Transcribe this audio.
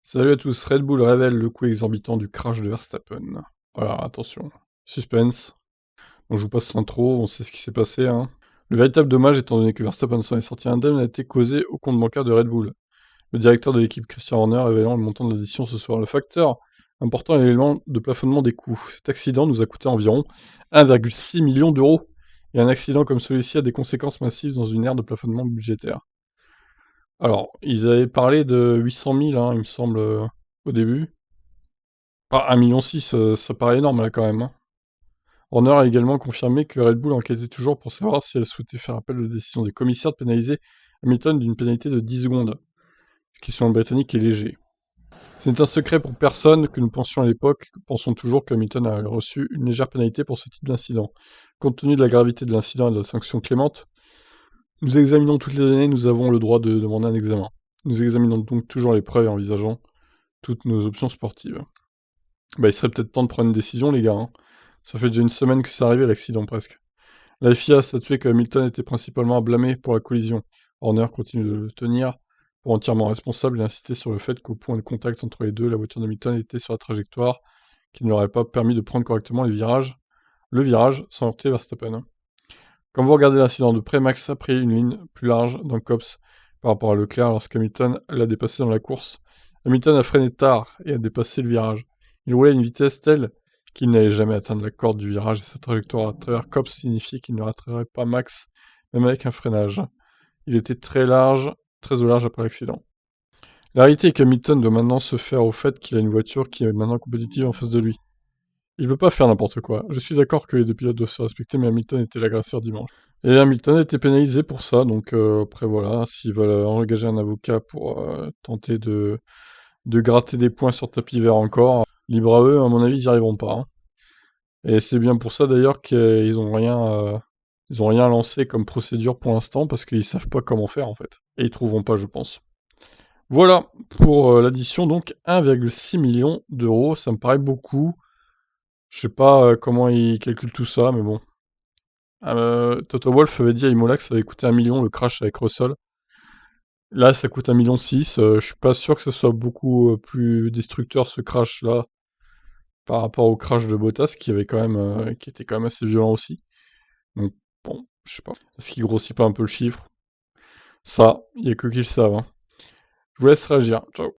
Salut à tous, Red Bull révèle le coût exorbitant du crash de Verstappen. Voilà, attention. Suspense. On joue pas passe l'intro, on sait ce qui s'est passé, hein. Le véritable dommage, étant donné que Verstappen s'en est sorti indemne, a été causé au compte bancaire de Red Bull. Le directeur de l'équipe, Christian Horner, révélant le montant de l'addition ce soir. Le facteur important est l'élément de plafonnement des coûts. Cet accident nous a coûté environ 1,6 million d'euros. Et un accident comme celui-ci a des conséquences massives dans une ère de plafonnement budgétaire. Alors, ils avaient parlé de 800 000, hein, il me semble, au début. Ah, 1,6 million, ça paraît énorme là quand même, hein. Horner a également confirmé que Red Bull enquêtait toujours pour savoir si elle souhaitait faire appel de la décision des commissaires de pénaliser Hamilton d'une pénalité de 10 secondes, ce qui selon le Britannique est léger. Ce n'est un secret pour personne que nous pensions à l'époque, pensons toujours que Hamilton a reçu une légère pénalité pour ce type d'incident. Compte tenu de la gravité de l'incident et de la sanction clémente, nous examinons toutes les données, nous avons le droit de demander un examen. Nous examinons donc toujours les preuves et envisageons toutes nos options sportives. Bah, il serait peut-être temps de prendre une décision, les gars, hein. Ça fait déjà une semaine que c'est arrivé, l'accident, presque. La FIA a statué que Hamilton était principalement à blâmer pour la collision. Horner continue de le tenir pour entièrement responsable et insister sur le fait qu'au point de contact entre les deux, la voiture d'Hamilton était sur la trajectoire, qui ne leur aurait pas permis de prendre correctement le virage, sans heurter Verstappen. Quand vous regardez l'incident de près, Max a pris une ligne plus large dans le COPS par rapport à Leclerc lorsqu'Hamilton l'a dépassé dans la course. Hamilton a freiné tard et a dépassé le virage. Il roulait à une vitesse telle qu'il n'allait jamais atteindre la corde du virage et sa trajectoire à travers COPS signifiait qu'il ne rattraperait pas Max, même avec un freinage. Il était très large, très au large après l'accident. La réalité est qu'Hamilton doit maintenant se faire au fait qu'il a une voiture qui est maintenant compétitive en face de lui. Il ne peut pas faire n'importe quoi. Je suis d'accord que les deux pilotes doivent se respecter, mais Hamilton était l'agresseur dimanche. Et Hamilton a été pénalisé pour ça, donc après voilà, s'ils veulent engager un avocat pour tenter de gratter des points sur tapis vert encore, libre à eux, à mon avis, ils n'y arriveront pas, hein. Et c'est bien pour ça d'ailleurs qu'ils ont rien lancé comme procédure pour l'instant, parce qu'ils savent pas comment faire en fait. Et ils trouveront pas, je pense. Voilà, pour l'addition, donc 1,6 million d'euros, ça me paraît beaucoup. Je sais pas comment ils calculent tout ça, mais bon. Toto Wolff avait dit à Imola que ça avait coûté 1 million le crash avec Russell. Là, ça coûte 1,6 million. Je suis pas sûr que ce soit beaucoup plus destructeur ce crash-là par rapport au crash de Bottas qui était quand même assez violent aussi. Donc bon, je sais pas. Est-ce qu'il grossit pas un peu le chiffre? Ça, il y a que qui le savent, hein. Je vous laisse réagir. Ciao.